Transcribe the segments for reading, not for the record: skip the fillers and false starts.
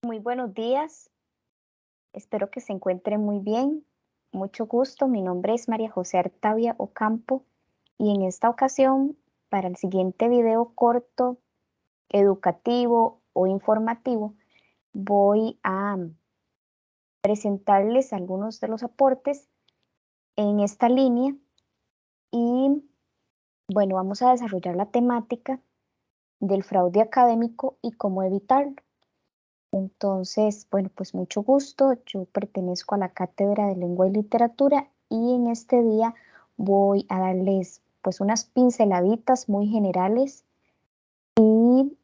Muy buenos días, espero que se encuentren muy bien. Mucho gusto, mi nombre es María José Artavia Ocampo y en esta ocasión, para el siguiente video corto, educativo o informativo, voy a presentarles algunos de los aportes en esta línea y bueno, vamos a desarrollar la temática del fraude académico y cómo evitarlo. Entonces, bueno, pues mucho gusto. Yo pertenezco a la Cátedra de Lengua y Literatura y en este día voy a darles pues unas pinceladitas muy generales y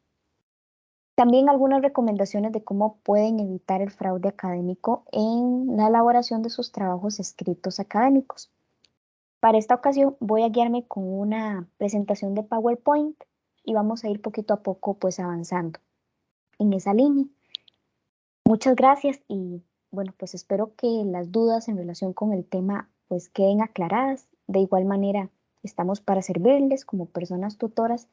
también algunas recomendaciones de cómo pueden evitar el fraude académico en la elaboración de sus trabajos escritos académicos. Para esta ocasión voy a guiarme con una presentación de PowerPoint y vamos a ir poquito a poco pues avanzando en esa línea. Muchas gracias y bueno, pues espero que las dudas en relación con el tema pues queden aclaradas. De igual manera, estamos para servirles como personas tutoras.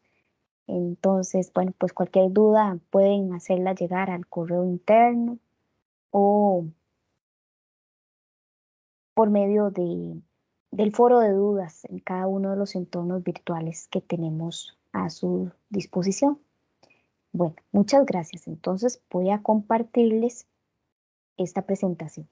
Entonces, bueno, pues cualquier duda pueden hacerla llegar al correo interno o por medio del foro de dudas en cada uno de los entornos virtuales que tenemos a su disposición. Bueno, muchas gracias. Entonces voy a compartirles esta presentación.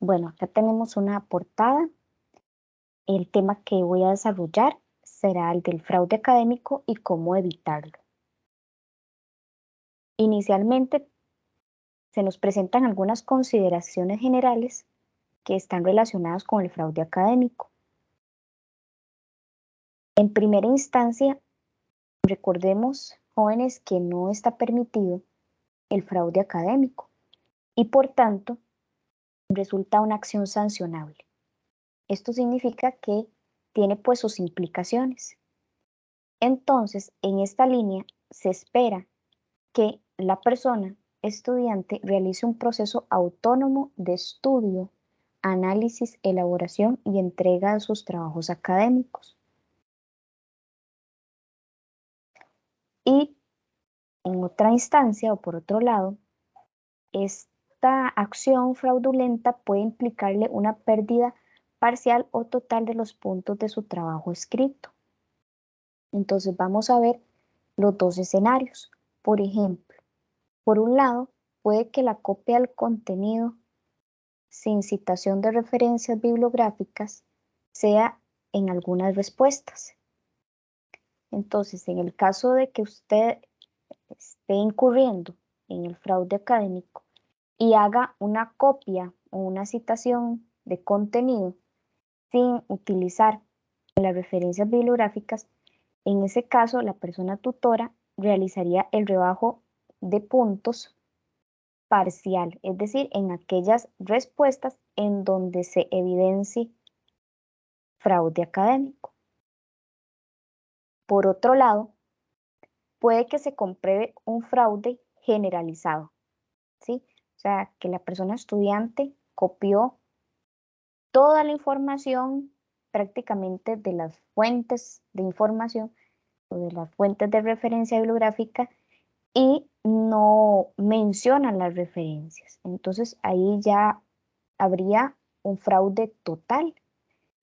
Bueno, acá tenemos una portada. El tema que voy a desarrollar será el del fraude académico y cómo evitarlo. Inicialmente se nos presentan algunas consideraciones generales que están relacionadas con el fraude académico. En primera instancia, recordemos, jóvenes, que no está permitido el fraude académico y por tanto resulta una acción sancionable. Esto significa que tiene pues sus implicaciones. Entonces, en esta línea se espera que la persona estudiante realice un proceso autónomo de estudio, análisis, elaboración y entrega de sus trabajos académicos. Y en otra instancia o por otro lado, esta acción fraudulenta puede implicarle una pérdida parcial o total de los puntos de su trabajo escrito. Entonces vamos a ver los dos escenarios. Por ejemplo, por un lado, puede que la copia del contenido sin citación de referencias bibliográficas sea en algunas respuestas. Entonces, en el caso de que usted esté incurriendo en el fraude académico y haga una copia o una citación de contenido sin utilizar las referencias bibliográficas, en ese caso la persona tutora realizaría el rebajo de puntos parcial, es decir, en aquellas respuestas en donde se evidencie fraude académico. Por otro lado, puede que se compruebe un fraude generalizado, ¿sí? O sea, que la persona estudiante copió toda la información prácticamente de las fuentes de información o de las fuentes de referencia bibliográfica y no menciona las referencias. Entonces ahí ya habría un fraude total.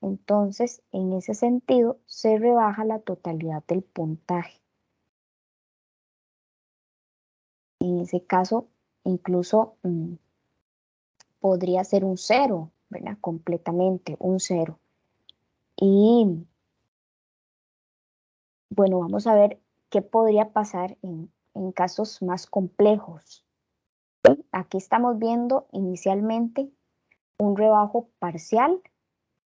Entonces, en ese sentido, se rebaja la totalidad del puntaje. En ese caso, incluso podría ser un cero, ¿verdad? Completamente un cero. Y bueno, vamos a ver qué podría pasar en casos más complejos. Aquí estamos viendo inicialmente un rebajo parcial,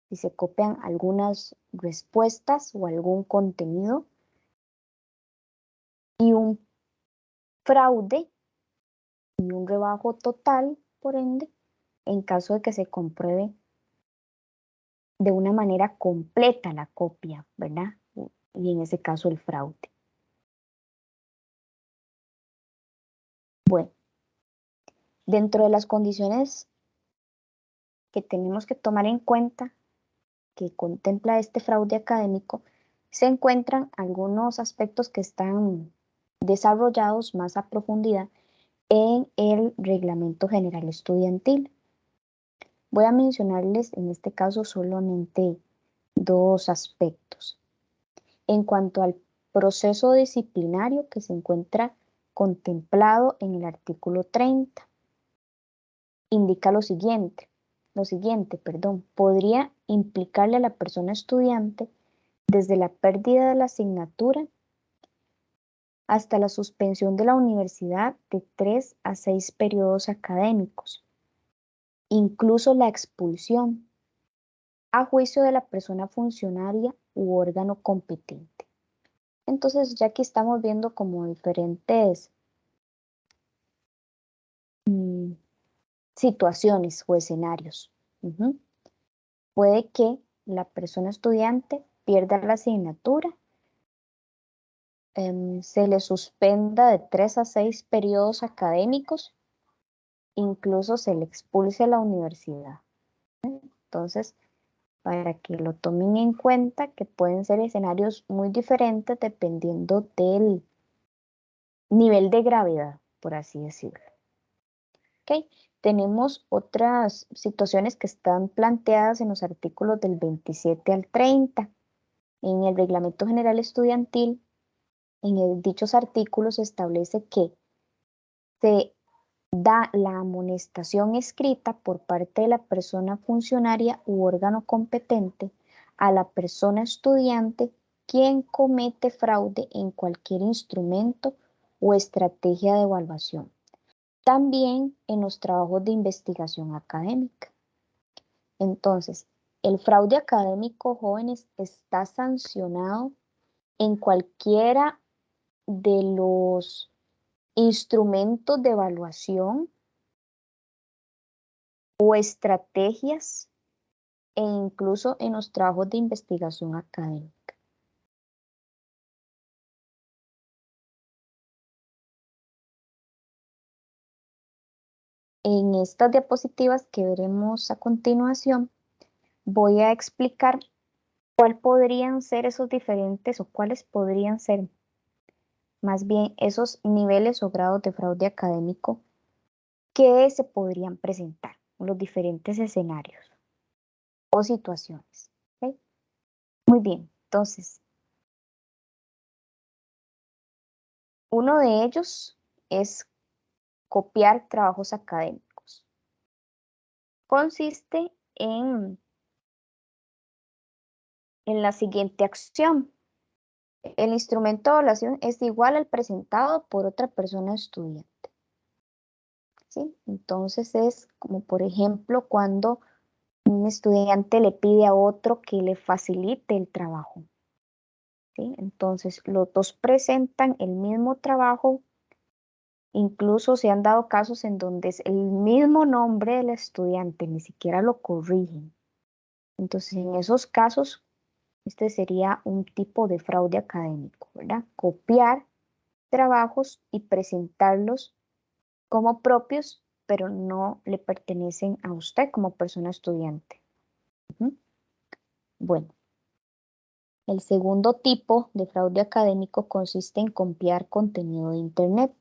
si se copian algunas respuestas o algún contenido, y un fraude y un rebajo total, por ende, en caso de que se compruebe de una manera completa la copia, ¿verdad? Y en ese caso el fraude. Bueno, dentro de las condiciones que tenemos que tomar en cuenta que contempla este fraude académico, se encuentran algunos aspectos que están desarrollados más a profundidad en el Reglamento General Estudiantil. Voy a mencionarles en este caso solamente dos aspectos. En cuanto al proceso disciplinario que se encuentra contemplado en el artículo 30, indica lo siguiente, podría implicarle a la persona estudiante desde la pérdida de la asignatura hasta la suspensión de la universidad de 3 a 6 periodos académicos, incluso la expulsión, a juicio de la persona funcionaria u órgano competente. Entonces, ya que estamos viendo como diferentes situaciones o escenarios. Puede que la persona estudiante pierda la asignatura, se le suspenda de 3 a 6 periodos académicos, incluso se le expulse a la universidad. Entonces, para que lo tomen en cuenta, que pueden ser escenarios muy diferentes dependiendo del nivel de gravedad, por así decirlo. ¿Okay? Tenemos otras situaciones que están planteadas en los artículos del 27 al 30. En el Reglamento General Estudiantil, en dichos artículos se establece que se da la amonestación escrita por parte de la persona funcionaria u órgano competente a la persona estudiante quien comete fraude en cualquier instrumento o estrategia de evaluación. También en los trabajos de investigación académica. Entonces, el fraude académico, jóvenes, está sancionado en cualquiera de los instrumentos de evaluación o estrategias e incluso en los trabajos de investigación académica. En estas diapositivas que veremos a continuación, voy a explicar cuáles podrían ser esos diferentes o cuáles podrían ser más bien esos niveles o grados de fraude académico que se podrían presentar en los diferentes escenarios o situaciones. ¿Okay? Muy bien, entonces, uno de ellos es copiar trabajos académicos. Consiste en la siguiente acción. El instrumento de evaluación es igual al presentado por otra persona estudiante. ¿Sí? Entonces es como por ejemplo cuando un estudiante le pide a otro que le facilite el trabajo. ¿Sí? Entonces los dos presentan el mismo trabajo. Incluso se han dado casos en donde es el mismo nombre del estudiante, ni siquiera lo corrigen. Entonces, en esos casos, este sería un tipo de fraude académico, ¿verdad? Copiar trabajos y presentarlos como propios, pero no le pertenecen a usted como persona estudiante. Bueno, el segundo tipo de fraude académico consiste en copiar contenido de Internet.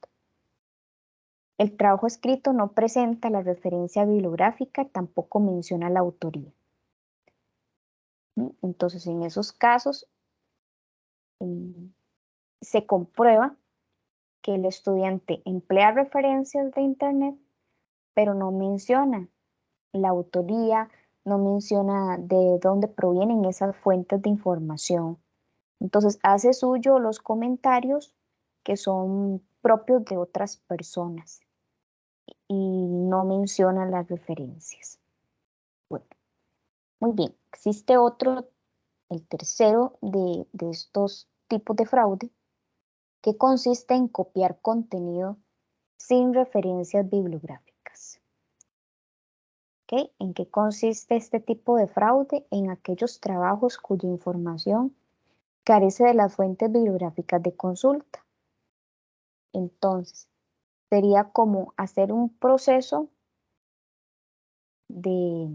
El trabajo escrito no presenta la referencia bibliográfica, tampoco menciona la autoría. Entonces, en esos casos, se comprueba que el estudiante emplea referencias de Internet, pero no menciona la autoría, no menciona de dónde provienen esas fuentes de información. Entonces, hace suyo los comentarios que son propios de otras personas y no menciona las referencias. Bueno, muy bien. Existe otro, el tercero de estos tipos de fraude, que consiste en copiar contenido sin referencias bibliográficas. ¿Okay? ¿En qué consiste este tipo de fraude? En aquellos trabajos cuya información carece de las fuentes bibliográficas de consulta. Entonces, sería como hacer un proceso de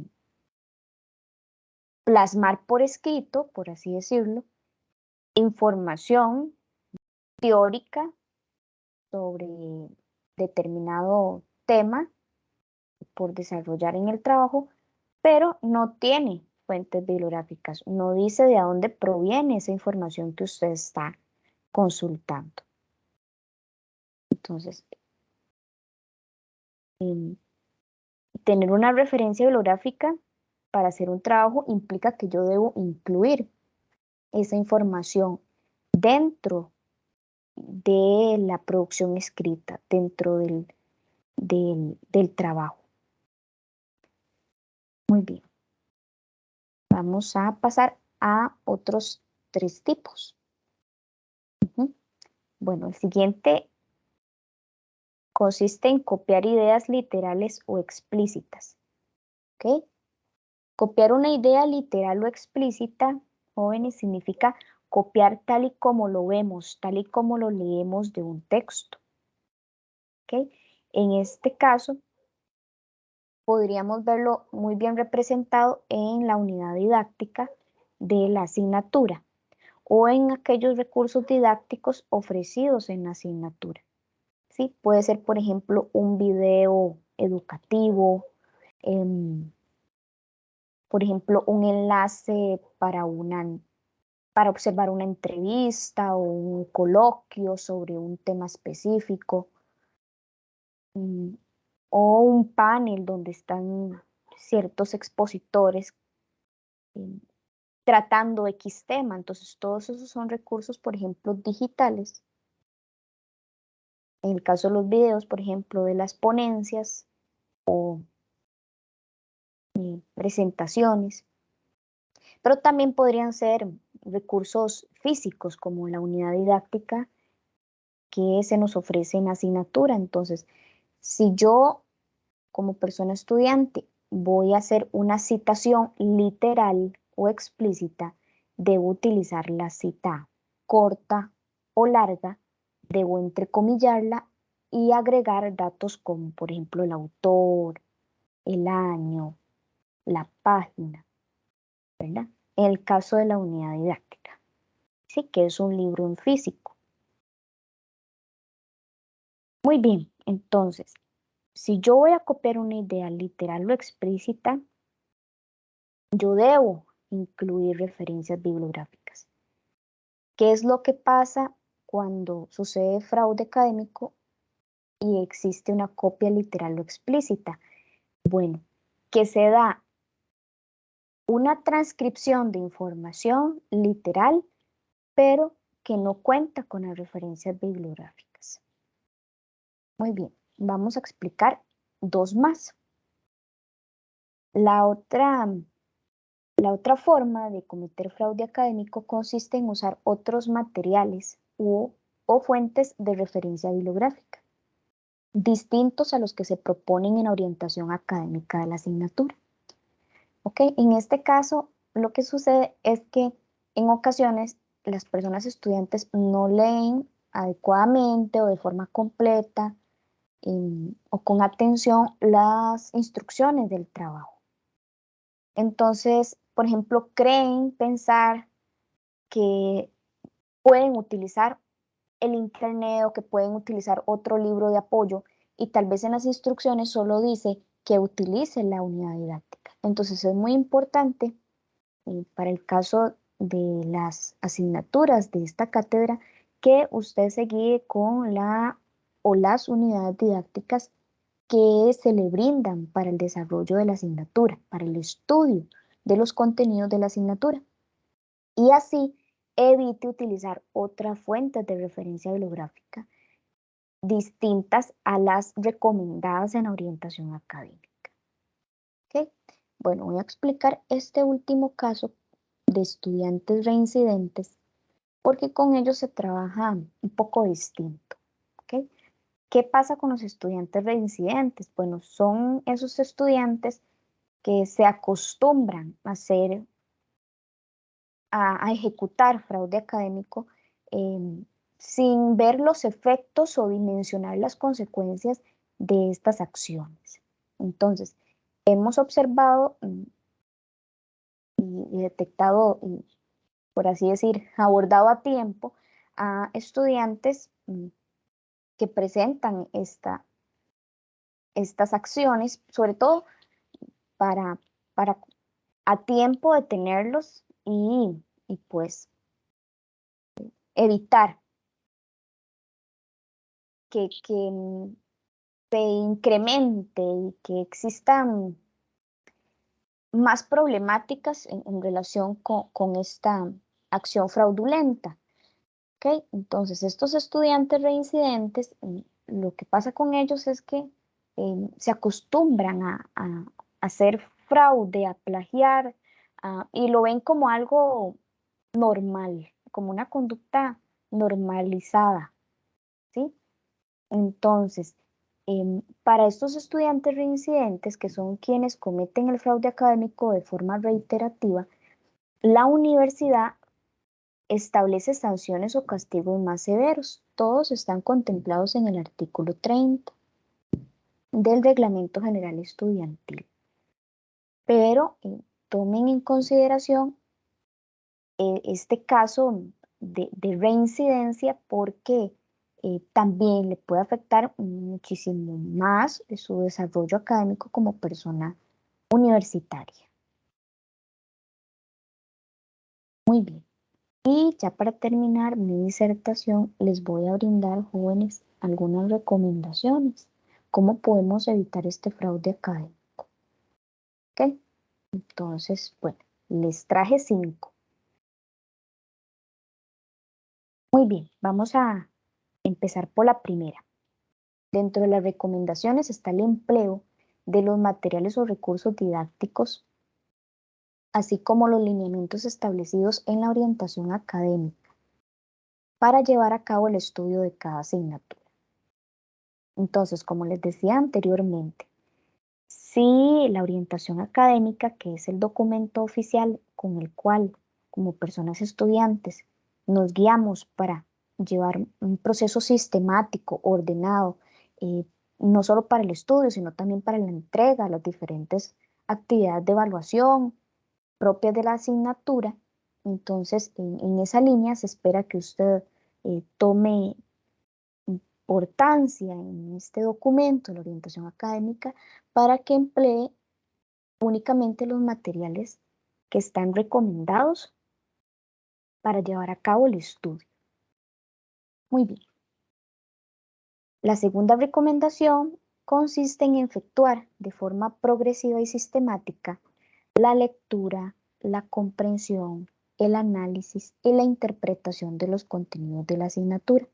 plasmar por escrito, por así decirlo, información teórica sobre determinado tema por desarrollar en el trabajo, pero no tiene fuentes bibliográficas, no dice de dónde proviene esa información que usted está consultando. Entonces, tener una referencia bibliográfica para hacer un trabajo implica que yo debo incluir esa información dentro de la producción escrita, dentro del trabajo. Muy bien. Vamos a pasar a otros 3 tipos. Bueno, el siguiente consiste en copiar ideas literales o explícitas. ¿Ok? Copiar una idea literal o explícita, jóvenes, significa copiar tal y como lo vemos, tal y como lo leemos de un texto. ¿Ok? En este caso, podríamos verlo muy bien representado en la unidad didáctica de la asignatura o en aquellos recursos didácticos ofrecidos en la asignatura. ¿Sí? Puede ser, por ejemplo, un video educativo, por ejemplo, un enlace para observar una entrevista o un coloquio sobre un tema específico, o un panel donde están ciertos expositores tratando X tema. Entonces, todos esos son recursos, por ejemplo, digitales. En el caso de los videos, por ejemplo, de las ponencias o presentaciones. Pero también podrían ser recursos físicos como la unidad didáctica que se nos ofrece en asignatura. Entonces, si yo como persona estudiante voy a hacer una citación literal o explícita, debo utilizar la cita corta o larga, debo entrecomillarla y agregar datos como, por ejemplo, el autor, el año, la página, ¿verdad? En el caso de la unidad didáctica, sí que es un libro en físico. Muy bien, entonces, si yo voy a copiar una idea literal o explícita, yo debo incluir referencias bibliográficas. ¿Qué es lo que pasa cuando sucede fraude académico y existe una copia literal o explícita? Bueno, que se da una transcripción de información literal, pero que no cuenta con las referencias bibliográficas. Muy bien, vamos a explicar 2 más. La otra forma de cometer fraude académico consiste en usar otros materiales o fuentes de referencia bibliográfica, distintos a los que se proponen en la orientación académica de la asignatura. ¿Ok? En este caso, lo que sucede es que en ocasiones las personas estudiantes no leen adecuadamente o de forma completa o con atención las instrucciones del trabajo. Entonces, por ejemplo, creen pensar que pueden utilizar el internet o que pueden utilizar otro libro de apoyo y tal vez en las instrucciones solo dice que utilice la unidad didáctica. Entonces es muy importante para el caso de las asignaturas de esta cátedra que usted se guíe con la o las unidades didácticas que se le brindan para el desarrollo de la asignatura, para el estudio de los contenidos de la asignatura. Y así evite utilizar otras fuentes de referencia bibliográfica distintas a las recomendadas en la orientación académica. ¿Okay? Bueno, voy a explicar este último caso de estudiantes reincidentes porque con ellos se trabaja un poco distinto. ¿Ok? ¿Qué pasa con los estudiantes reincidentes? Bueno, son esos estudiantes que se acostumbran a hacer, a ejecutar fraude académico sin ver los efectos o dimensionar las consecuencias de estas acciones. Entonces, hemos observado y detectado, y, por así decir, abordado a tiempo a estudiantes que presentan estas acciones, sobre todo para a tiempo detenerlos y pues evitar que se incremente y que existan más problemáticas en relación con esta acción fraudulenta. ¿Ok? Entonces, estos estudiantes reincidentes, lo que pasa con ellos es que se acostumbran a hacer fraude, a plagiar, y lo ven como algo normal, como una conducta normalizada, ¿sí? Entonces, para estos estudiantes reincidentes, que son quienes cometen el fraude académico de forma reiterativa, la universidad establece sanciones o castigos más severos. Todos están contemplados en el artículo 30 del Reglamento General Estudiantil. Pero tomen en consideración este caso de reincidencia porque también le puede afectar muchísimo más de su desarrollo académico como persona universitaria. Muy bien. Y ya para terminar mi disertación, les voy a brindar, jóvenes, algunas recomendaciones. ¿Cómo podemos evitar este fraude académico? ¿Ok? Entonces, bueno, les traje 5. Muy bien, vamos a empezar por la primera. Dentro de las recomendaciones está el empleo de los materiales o recursos didácticos, así como los lineamientos establecidos en la orientación académica para llevar a cabo el estudio de cada asignatura. Entonces, como les decía anteriormente, si la orientación académica, que es el documento oficial con el cual, como personas estudiantes, nos guiamos para llevar un proceso sistemático, ordenado, eh, no solo para el estudio, sino también para la entrega, las diferentes actividades de evaluación propias de la asignatura, entonces en esa línea se espera que usted tome importancia en este documento, la orientación académica, para que emplee únicamente los materiales que están recomendados para llevar a cabo el estudio. Muy bien. La segunda recomendación consiste en efectuar de forma progresiva y sistemática la lectura, la comprensión, el análisis y la interpretación de los contenidos de la asignatura,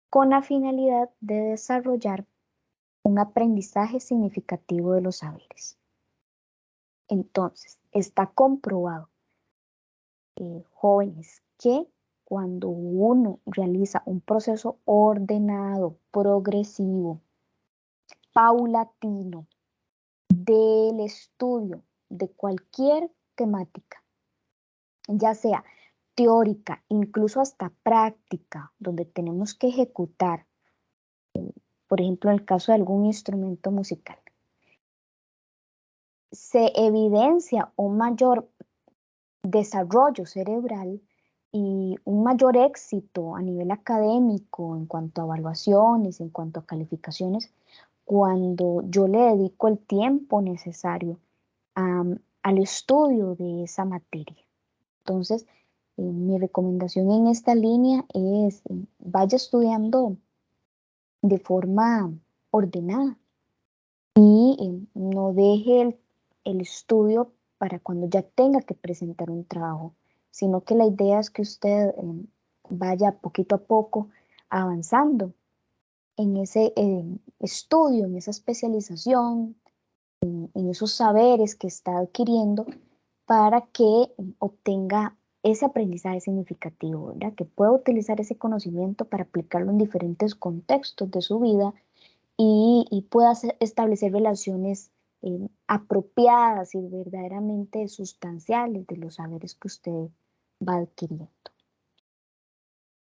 con la finalidad de desarrollar un aprendizaje significativo de los saberes. Entonces, está comprobado, jóvenes, que cuando uno realiza un proceso ordenado, progresivo, paulatino del estudio de cualquier temática, ya sea teórica, incluso hasta práctica, donde tenemos que ejecutar, por ejemplo, en el caso de algún instrumento musical, se evidencia un mayor desarrollo cerebral y un mayor éxito a nivel académico en cuanto a evaluaciones, en cuanto a calificaciones, cuando yo le dedico el tiempo necesario al estudio de esa materia. Entonces, mi recomendación en esta línea es vaya estudiando de forma ordenada y no deje el estudio para cuando ya tenga que presentar un trabajo, sino que la idea es que usted vaya poquito a poco avanzando en ese estudio, en esa especialización, en esos saberes que está adquiriendo para que obtenga ese aprendizaje significativo, ¿verdad? Que pueda utilizar ese conocimiento para aplicarlo en diferentes contextos de su vida y pueda establecer relaciones apropiadas y verdaderamente sustanciales de los saberes que usted va adquiriendo.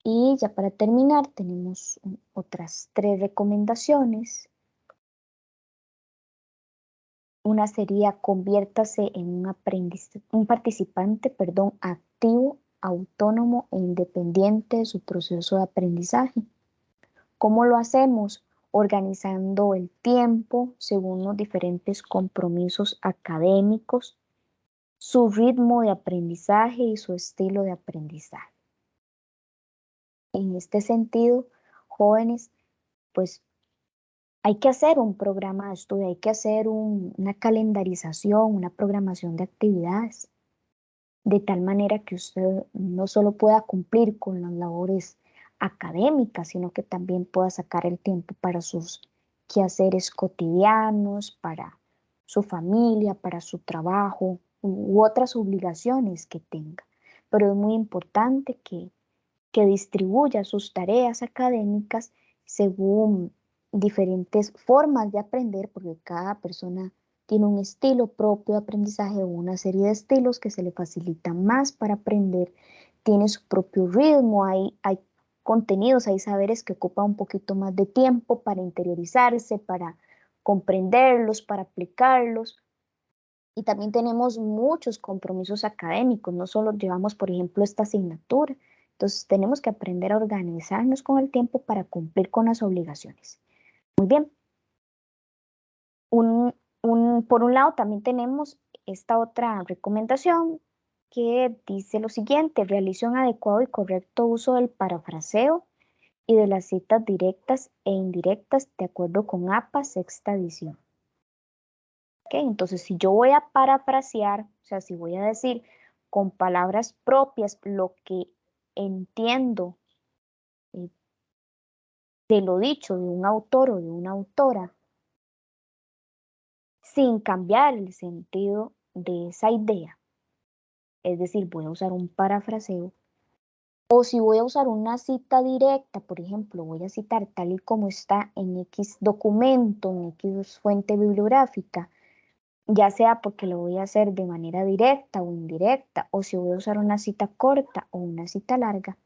Y ya para terminar, tenemos otras 3 recomendaciones. Una sería conviértase en un participante, activo, autónomo e independiente de su proceso de aprendizaje. ¿Cómo lo hacemos? Organizando el tiempo según los diferentes compromisos académicos, su ritmo de aprendizaje y su estilo de aprendizaje. En este sentido, jóvenes, pues hay que hacer un programa de estudio, hay que hacer una calendarización, una programación de actividades, de tal manera que usted no solo pueda cumplir con las labores académicas, sino que también pueda sacar el tiempo para sus quehaceres cotidianos, para su familia, para su trabajo u otras obligaciones que tenga. Pero es muy importante que distribuya sus tareas académicas según diferentes formas de aprender, porque cada persona tiene un estilo propio de aprendizaje o una serie de estilos que se le facilitan más para aprender, tiene su propio ritmo, hay contenidos, hay saberes que ocupan un poquito más de tiempo para interiorizarse, para comprenderlos, para aplicarlos. Y también tenemos muchos compromisos académicos, no solo llevamos, por ejemplo, esta asignatura. Entonces tenemos que aprender a organizarnos con el tiempo para cumplir con las obligaciones. Muy bien. Por un lado también tenemos esta otra recomendación que dice lo siguiente: realice un adecuado y correcto uso del parafraseo y de las citas directas e indirectas de acuerdo con APA sexta edición. Entonces, si yo voy a parafrasear, o sea, si voy a decir con palabras propias lo que entiendo eh, de lo dicho de un autor o de una autora, sin cambiar el sentido de esa idea, es decir, voy a usar un parafraseo, o si voy a usar una cita directa, por ejemplo, voy a citar tal y como está en X documento, en X fuente bibliográfica, ya sea porque lo voy a hacer de manera directa o indirecta, o si voy a usar una cita corta o una cita larga.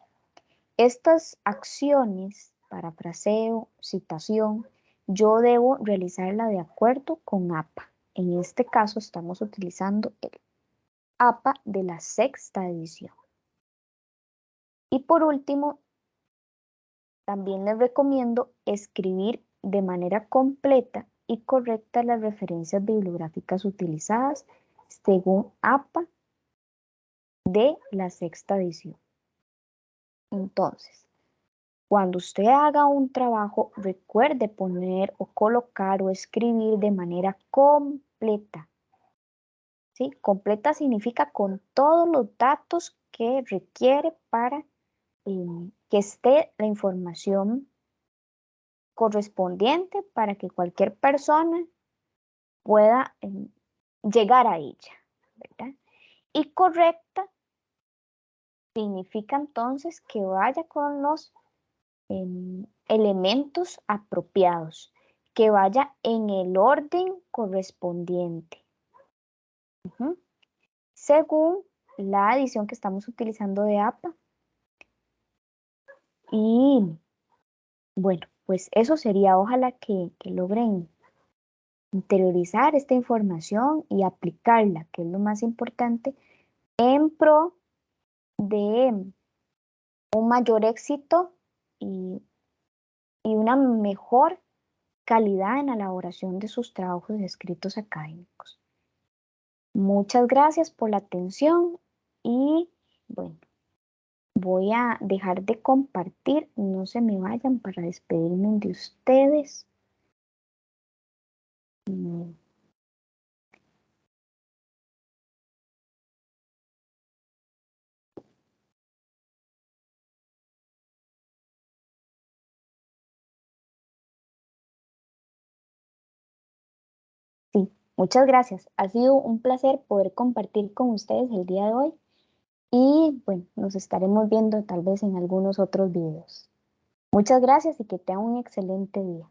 Estas acciones, parafraseo, citación, yo debo realizarla de acuerdo con APA. En este caso estamos utilizando el APA de la sexta edición. Y por último, también les recomiendo escribir de manera completa y correcta las referencias bibliográficas utilizadas según APA de la sexta edición. Entonces, cuando usted haga un trabajo, recuerde poner o colocar o escribir de manera completa. ¿Sí? Completa significa con todos los datos que requiere para que esté la información correspondiente para que cualquier persona pueda llegar a ella, ¿verdad? Y correcta significa entonces que vaya con los elementos apropiados, que vaya en el orden correspondiente. Según la edición que estamos utilizando de APA. Y bueno, pues eso sería, ojalá que logren interiorizar esta información y aplicarla, que es lo más importante, en pro de un mayor éxito y una mejor calidad en la elaboración de sus trabajos escritos académicos. Muchas gracias por la atención y bueno, voy a dejar de compartir, no se me vayan para despedirme de ustedes. Sí, muchas gracias. Ha sido un placer poder compartir con ustedes el día de hoy y bueno, nos estaremos viendo tal vez en algunos otros videos. Muchas gracias y que tengan un excelente día.